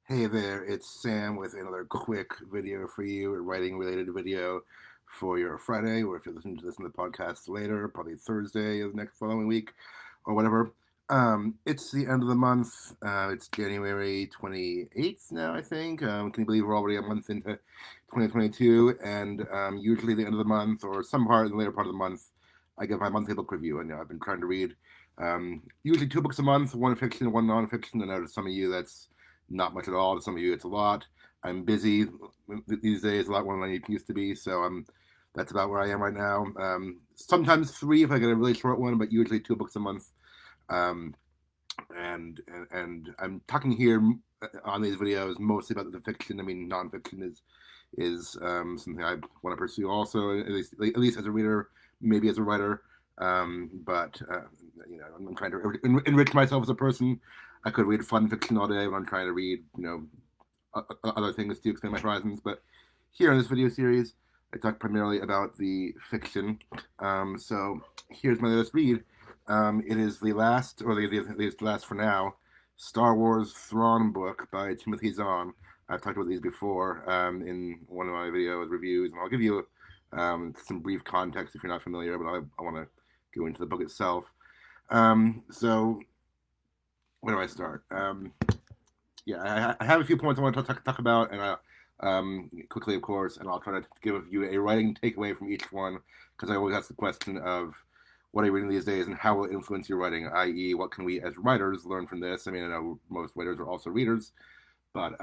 Hey there, it's Sam with another quick video for you, a writing related video for your Friday, or if you're listening to this in the podcast later, probably Thursday of the next following week or whatever. It's the end of the month. It's January 28th now, I think. Can you believe we're already a month into 2022? And usually the end of the month or some part in the later part of the month, I give my monthly book review. And I've been trying to read usually two books a month, one fiction, one nonfiction. And I know to some of you that's not much at all. To some of you, it's a lot. I'm busy these days, a lot more than I used to be. So that's about where I am right now. Sometimes three if I get a really short one, but usually two books a month. Um, and I'm talking here on these videos mostly about the fiction. I mean, nonfiction is something I want to pursue also, at least as a reader, maybe as a writer. But I'm trying to enrich myself as a person. I could read fun fiction all day, but I'm trying to read other things to expand my horizons. But here in this video series, I talk primarily about the fiction. So here's my latest read. It is the last, or the last for now, Star Wars Thrawn book by Timothy Zahn. I've talked about these before in one of my videos reviews, and I'll give you some brief context if you're not familiar, but I want to go into the book itself. So where do I start? I have a few points I want to talk about, and quickly, of course, and I'll try to give you a writing takeaway from each one because I always ask the question of what are you reading these days and how will it influence your writing, i.e., what can we as writers learn from this? I mean, I know most writers are also readers, but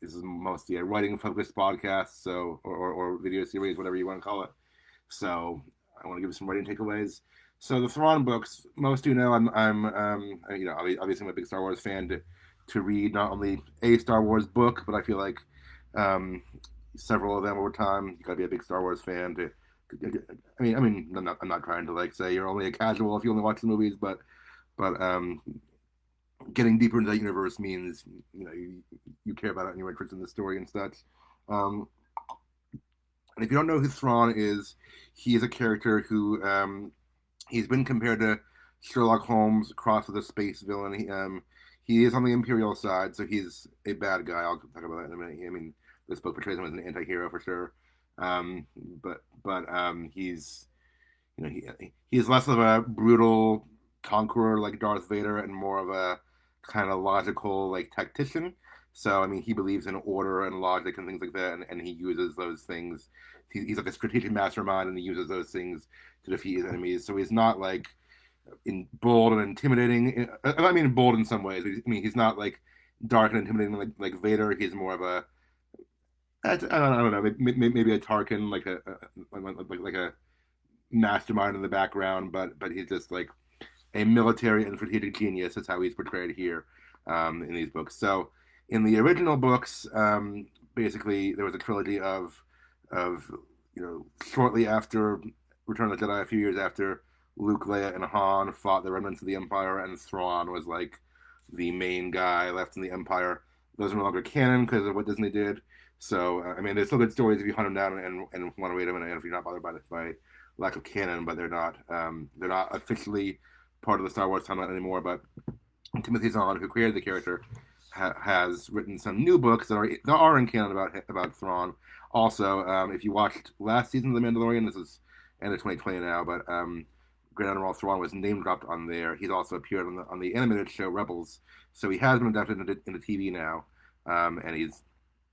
this is mostly a writing focused podcast, so or video series, whatever you want to call it. So I want to give you some writing takeaways. So the Thrawn books, most do know I'm obviously I'm a big Star Wars fan to read not only a Star Wars book, but I feel like um, several of them over time. You got to be a big Star Wars fan to. I'm not trying to like say you're only a casual if you only watch the movies, but getting deeper into that universe means you care about it and you're interested in the story and such. Um, and if you don't know who Thrawn is, he is a character who he's been compared to Sherlock Holmes crossed with a space villain. He is on the Imperial side, so he's a bad guy. I'll talk about that in a minute. I mean, this book portrays him as an anti-hero for sure. But he's he's less of a brutal conqueror like Darth Vader and more of a kind of logical like tactician. So I mean, he believes in order and logic and things like that, and he uses those things. He's like a strategic mastermind, and he uses those things to defeat his enemies. So he's not like in bold and intimidating. I mean, bold in some ways. I mean, he's not like dark and intimidating like Vader. He's more of a I don't know, maybe a Tarkin, like a mastermind in the background, but he's just like a military and strategic genius. Is how he's portrayed here in these books. So in the original books, basically there was a trilogy of shortly after Return of the Jedi, a few years after Luke, Leia, and Han fought the remnants of the Empire, and Thrawn was like the main guy left in the Empire. Those are no longer canon because of what Disney did. So I mean, there's still good stories if you hunt them down and want to read them, and if you're not bothered by lack of canon, but they're not officially part of the Star Wars timeline anymore. But Timothy Zahn, who created the character, has written some new books that are in canon about Thrawn. Also, if you watched last season of The Mandalorian, this is end of 2020 now, but Grand Admiral Thrawn was name dropped on there. He's also appeared on the animated show Rebels, so he has been adapted into TV now, and he's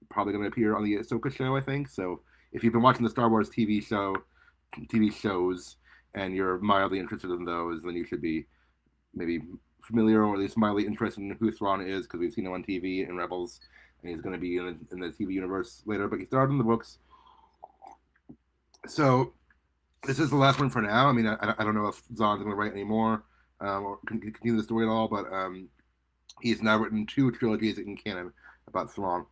probably going to appear on the Ahsoka show, I think. So if you've been watching the Star Wars TV shows, and you're mildly interested in those, then you should be maybe familiar or at least mildly interested in who Thrawn is because we've seen him on TV in Rebels, and he's going to be in the TV universe later. But he started in the books, so this is the last one for now. I mean, I don't know if Zahn's going to write anymore or continue the story at all, but he's now written two trilogies in canon about Thrawn.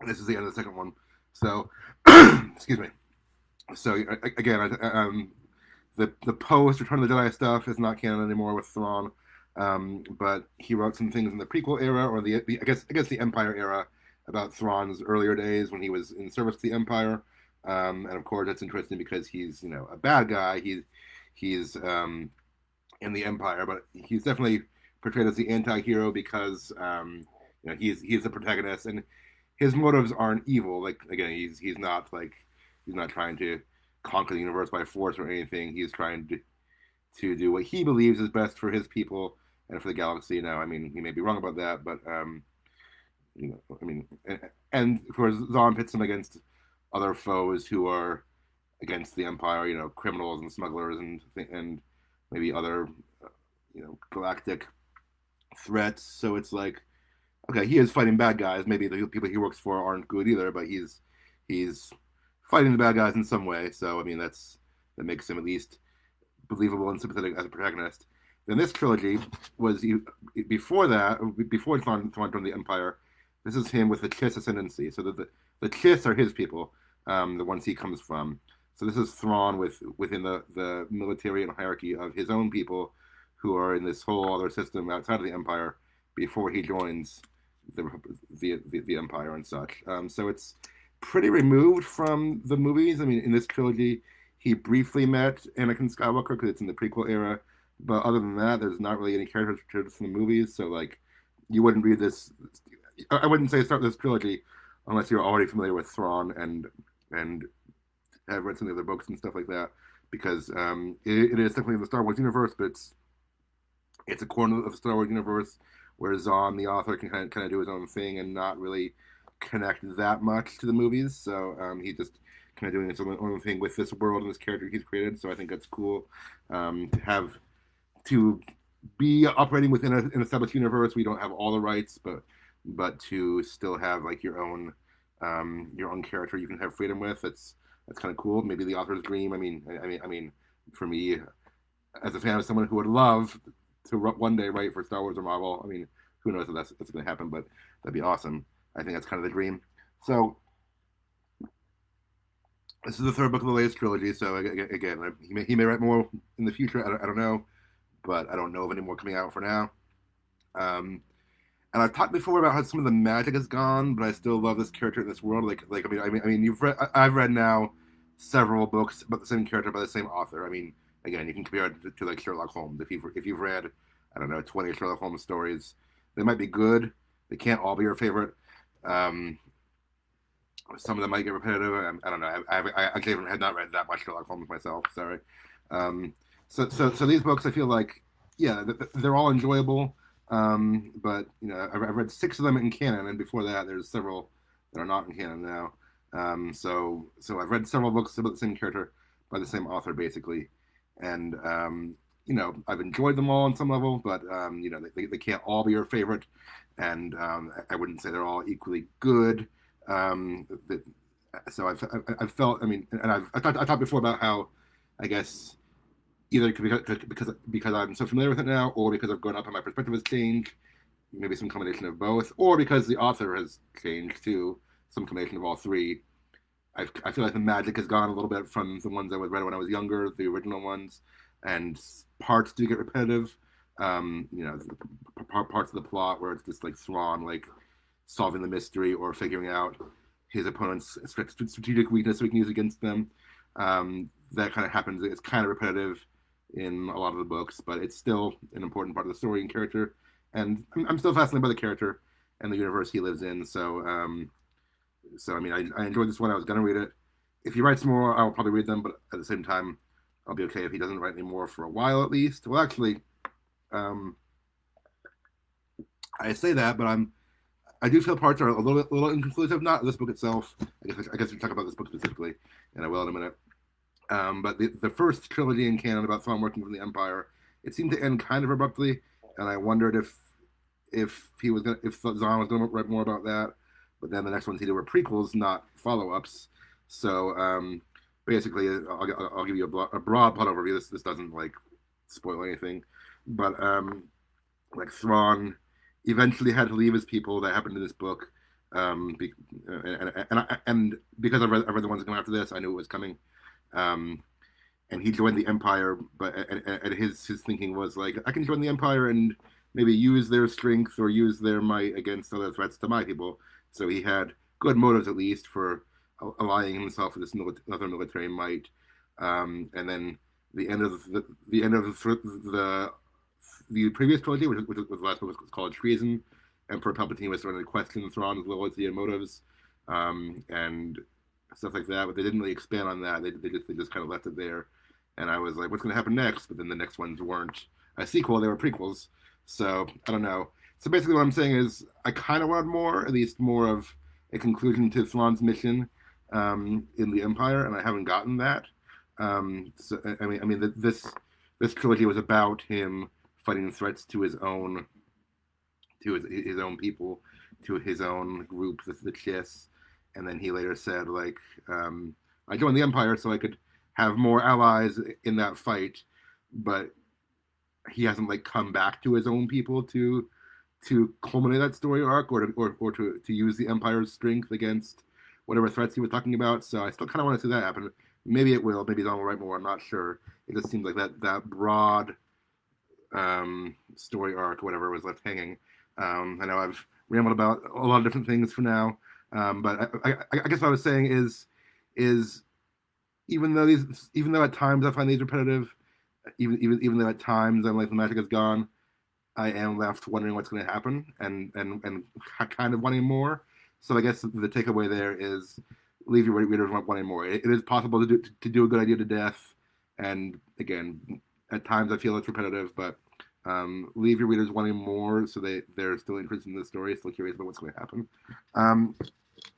This is the end of the second one. So, excuse me. So again, the post Return of the Jedi stuff is not canon anymore with Thrawn, but he wrote some things in the prequel era or I guess the Empire era about Thrawn's earlier days when he was in service to the Empire, and of course that's interesting because he's a bad guy. He's in the Empire, but he's definitely portrayed as the anti-hero because he's the protagonist, and his motives aren't evil. Like again, he's not trying to conquer the universe by force or anything. He's trying to do what he believes is best for his people and for the galaxy. Now, I mean, he may be wrong about that, but I mean, and of course, Zahn pits him against other foes who are against the Empire. Criminals and smugglers and maybe other galactic threats. So it's like, okay, he is fighting bad guys. Maybe the people he works for aren't good either, but he's fighting the bad guys in some way. So I mean, that makes him at least believable and sympathetic as a protagonist. Then this trilogy was before that, before Thrawn joined the Empire. This is him with the Chiss Ascendancy. So the Chiss are his people, the ones he comes from. So this is Thrawn within the military and hierarchy of his own people, who are in this whole other system outside of the Empire before he joins the Empire and such. So it's pretty removed from the movies. I mean, in this trilogy, he briefly met Anakin Skywalker because it's in the prequel era, but other than that, there's not really any characters from the movies. So like, you wouldn't read this. I wouldn't say start this trilogy unless you're already familiar with Thrawn and have read some of the other books and stuff like that, because it is definitely in the Star Wars universe, but it's a corner of the Star Wars universe where Zahn, the author, can kind of do his own thing and not really connect that much to the movies. So he just kind of doing his own thing with this world and this character he's created. So I think that's cool to be operating within an established universe. We don't have all the rights, but to still have like your own character you can have freedom with. That's kind of cool. Maybe the author's dream. I mean, for me, as a fan of someone who would love to one day write for Star Wars or Marvel. I mean, who knows if that's going to happen, but that'd be awesome. I think that's kind of the dream. So this is the third book of the latest trilogy. So again, he may write more in the future. I don't know, but I don't know of any more coming out for now. And I've talked before about how some of the magic is gone, but I still love this character in this world. I've read now several books about the same character by the same author. I mean, again, you can compare it to like Sherlock Holmes. If you've read, I don't know, 20 Sherlock Holmes stories, they might be good. They can't all be your favorite. Some of them might get repetitive. I don't know. I actually have not read that much Sherlock Holmes myself. Sorry. So these books, I feel like, yeah, they're all enjoyable. But I've read 6 of them in canon, and before that, there's several that are not in canon now. So I've read several books about the same character by the same author, basically, and I've enjoyed them all on some level, but they can't all be your favorite, and I wouldn't say they're all equally good. So I've felt, I mean, and I talked before about how, I guess, either because I'm so familiar with it now, or because I've grown up and my perspective has changed, maybe some combination of both, or because the author has changed too, some combination of all three. I feel like the magic has gone a little bit from the ones I read when I was younger, the original ones, and parts do get repetitive. Parts of the plot where it's just like Thrawn, like solving the mystery or figuring out his opponent's strategic weakness so he can use against them. That kind of happens. It's kind of repetitive in a lot of the books, but it's still an important part of the story and character. And I'm still fascinated by the character and the universe he lives in. So I mean, I enjoyed this one. I was going to read it. If he writes more, I'll probably read them, but at the same time, I'll be okay if he doesn't write any more for a while at least. Well, actually, I say that, but I do feel parts are a little inconclusive. Not this book itself. I guess we talk about this book specifically, and I will in a minute. But the first trilogy in canon about Thrawn working for the Empire, it seemed to end kind of abruptly, and I wondered if Zahn was going to write more about that. But then the next ones he did were prequels, not follow-ups. So basically, I'll give you a broad plot overview. This doesn't like spoil anything, but like Thrawn eventually had to leave his people. That happened in this book, and because I read the ones coming after this, I knew it was coming. And he joined the Empire, but and his thinking was like, I can join the Empire and maybe use their strength or use their might against other threats to my people. So he had good motives, at least, for aligning himself with this other military might. And then the end of the previous trilogy, which was the last book, was called Treason. Emperor Palpatine was starting to question Thrawn's loyalty and motives, and stuff like that. But they didn't really expand on that. They just kind of left it there. And I was like, what's going to happen next? But then the next ones weren't a sequel; they were prequels. So I don't know. So basically, what I'm saying is, I kind of wanted more, at least more of a conclusion to Thrawn's mission in the Empire, and I haven't gotten that. So this trilogy was about him fighting threats to his own his own people, to his own group, the Chiss, and then he later said like, I joined the Empire so I could have more allies in that fight, but he hasn't like come back to his own people to culminate that story arc or to use the Empire's strength against whatever threats he was talking about. So I still kind of want to see that happen. Maybe it will. Maybe Don will write more. I'm not sure. It just seems like that broad story arc, whatever, was left hanging. I know I've rambled about a lot of different things for now, but I guess what I was saying is even though at times I find these repetitive, even though at times I'm like the magic is gone, I am left wondering what's going to happen and kind of wanting more. So I guess the takeaway there is leave your readers wanting more. It is possible to do a good idea to death, and again, at times I feel it's repetitive, but leave your readers wanting more so they're still interested in the story, still curious about what's going to happen.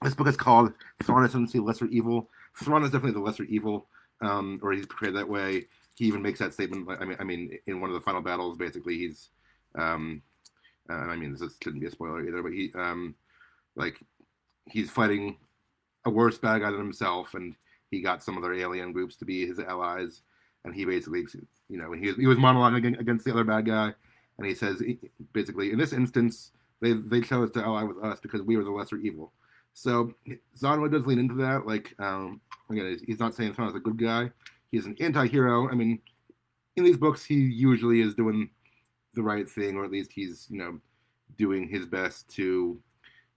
This book is called Thrawn Ascendancy Lesser Evil. Thrawn is definitely the lesser evil, or he's portrayed that way. He even makes that statement. I mean, in one of the final battles, basically, he's. This shouldn't be a spoiler either, but he's fighting a worse bad guy than himself, and he got some other alien groups to be his allies, and he basically, he was monologuing against the other bad guy, and he says, basically, in this instance, they chose to ally with us because we were the lesser evil. So Zahn does lean into that. Like, again, he's not saying Thrawn is a good guy. He's an anti-hero. I mean, in these books, he usually is doing the right thing, or at least he's, doing his best to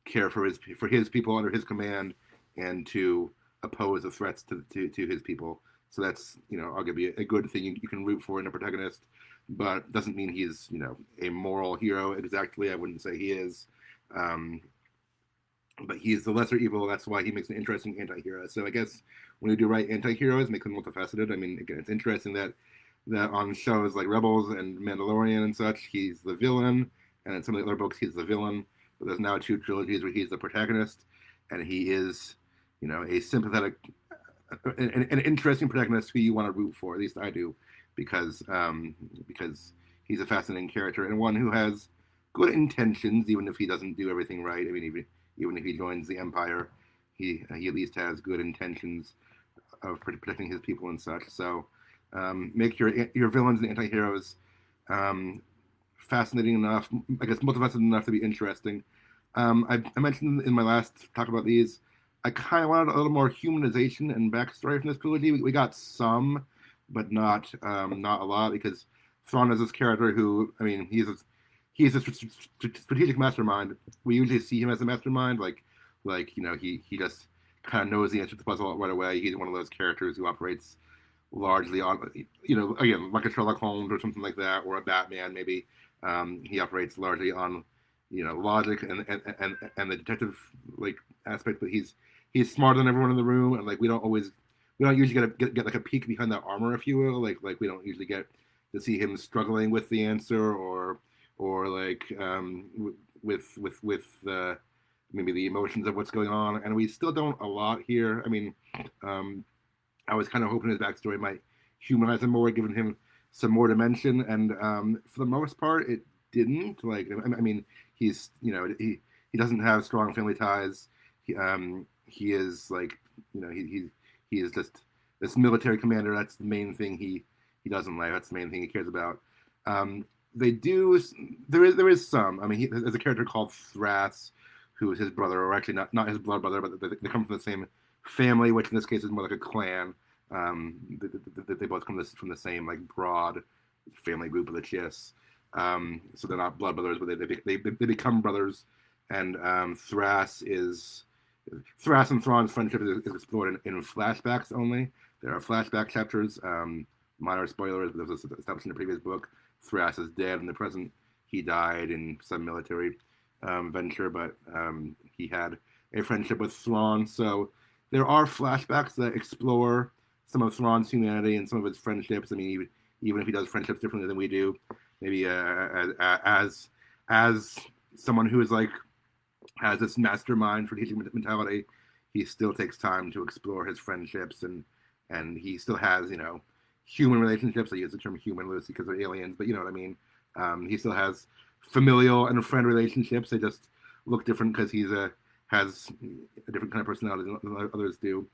care for his people under his command and to oppose the threats to his people. So that's, arguably a good thing you can root for in a protagonist, but doesn't mean he's, a moral hero exactly. I wouldn't say he is. But he's the lesser evil. That's why he makes an interesting anti-hero. So I guess when you do write anti-heroes, make them multifaceted. I mean, again, it's interesting that on shows like Rebels and Mandalorian and such, he's the villain, and in some of the other books, he's the villain. But there's now 2 trilogies where he's the protagonist, and he is, a sympathetic, an interesting protagonist who you want to root for. At least I do, because he's a fascinating character and one who has good intentions, even if he doesn't do everything right. I mean, even if he joins the Empire, he at least has good intentions of protecting his people and such. So make your villains and anti-heroes fascinating enough, I guess multifaceted enough to be interesting. I mentioned in my last talk about these, I kind of wanted a little more humanization and backstory from this trilogy. We got some, but not a lot, because Thrawn is this character who, I mean, he's a strategic mastermind. We usually see him as a mastermind, he just kind of knows the answer to the puzzle right away. He's one of those characters who operates largely on, again, like a Sherlock Holmes or something like that, or a Batman maybe. He operates largely on, logic and the detective aspect, but he's smarter than everyone in the room, and we don't usually get like a peek behind that armor, if you will. Like we don't usually get to see him struggling with the answer or with maybe the emotions of what's going on, and we still don't a lot here. I mean, I was kind of hoping his backstory might humanize him more, giving him some more dimension, and for the most part, it didn't. He's he doesn't have strong family ties. He is he is just this military commander. That's the main thing he does in life. That's the main thing he cares about. There is some. I mean, there's a character called Thras, who is his brother, or actually not his blood brother, but they come from the same family, which in this case is more like a clan. They both come from the same broad family group of the Chiss. So they're not blood brothers, but they become brothers. And Thras and Thrawn's friendship is explored in flashbacks only. There are flashback chapters. Minor spoilers, but this was established in the previous book. Thras is dead in the present. He died in some military venture, but he had a friendship with Thrawn. So there are flashbacks that explore some of Thrawn's humanity and some of his friendships. I mean, even if he does friendships differently than we do, maybe as someone who is like has this mastermind strategic mentality, he still takes time to explore his friendships and he still has human relationships. I use the term human loosely because they're aliens, but you know what I mean. He still has familial and friend relationships. They just look different because has a different kind of personality than others do.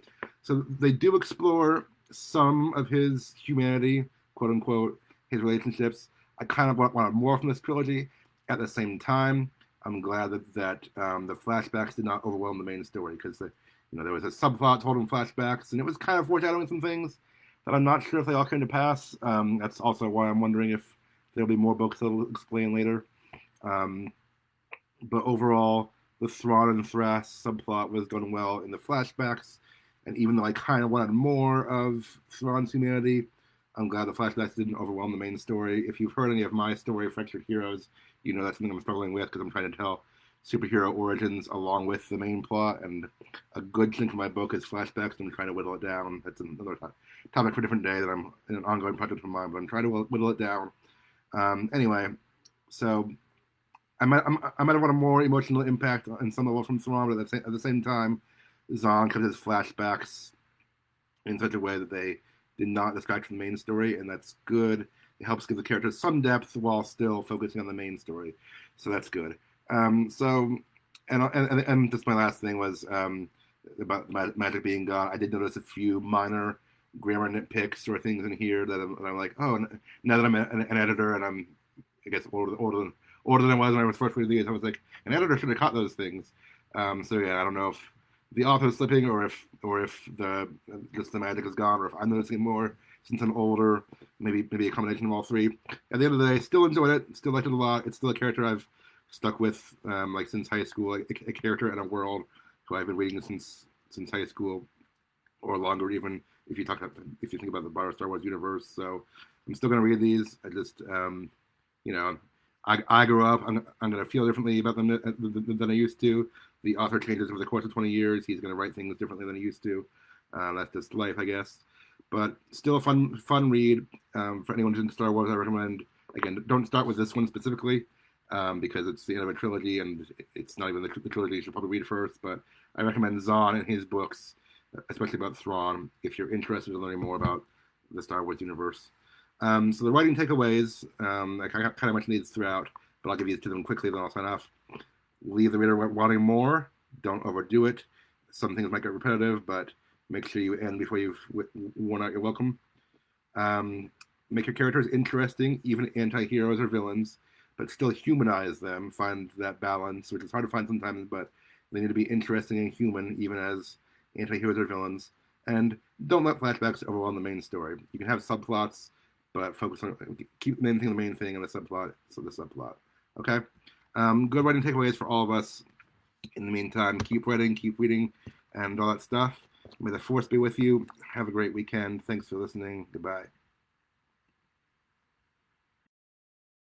So they do explore some of his humanity, quote unquote, his relationships. I kind of want more from this trilogy. At the same time, I'm glad that the flashbacks did not overwhelm the main story because there was a subplot told in flashbacks, and it was kind of foreshadowing some things that I'm not sure if they all came to pass. That's also why I'm wondering if there'll be more books that will explain later. But overall, the Thrawn and Thras subplot was done well in the flashbacks, and even though I kind of wanted more of Thrawn's humanity, I'm glad the flashbacks didn't overwhelm the main story. If you've heard any of my story, Fractured Heroes, you know that's something I'm struggling with because I'm trying to tell superhero origins along with the main plot, and a good chunk of my book is flashbacks, and I'm trying to whittle it down. That's another topic for a different day that I'm in an ongoing project of mine, but I'm trying to whittle it down. Anyway, so I might have wanted more emotional impact on some level from Thrawn, but at the same time, Zahn kept his flashbacks in such a way that they did not distract from the main story, and that's good. It helps give the characters some depth while still focusing on the main story, so that's good. And just my last thing was about magic being gone. I did notice a few minor grammar nitpicks or things in here that I'm like, oh, now that I'm an editor and I'm, I guess, older than I was when I was first reading these, I was like, an editor should have caught those things. So yeah, I don't know if the author's slipping or if just the magic is gone, or if I'm noticing more since I'm older. Maybe a combination of all three. At the end of the day, still enjoyed it. Still liked it a lot. It's still a character I've stuck with like since high school. A character in a world who I've been reading since high school or longer, even if you think about the broader Star Wars universe. So I'm still gonna read these. I just I grew up. I'm going to feel differently about them than I used to. The author changes over the course of 20 years. He's going to write things differently than he used to. That's just life, I guess. But still a fun read for anyone who's into Star Wars. I recommend, again, don't start with this one specifically because it's the end of a trilogy and it's not even the trilogy you should probably read first. But I recommend Zahn and his books, especially about Thrawn, if you're interested in learning more about the Star Wars universe. So the writing takeaways, I kind of mentioned these throughout, but I'll give you to them quickly, then I'll sign off. Leave the reader wanting more. Don't overdo it. Some things might get repetitive, but make sure you end before you've worn out your welcome. Make your characters interesting, even anti-heroes or villains, but still humanize them. Find that balance, which is hard to find sometimes, but they need to be interesting and human, even as anti-heroes or villains. And don't let flashbacks overwhelm the main story. You can have subplots, but focus on keep the main thing and the subplot. So the subplot. Okay. Good writing takeaways for all of us. In the meantime, keep writing, keep reading, and all that stuff. May the force be with you. Have a great weekend. Thanks for listening. Goodbye.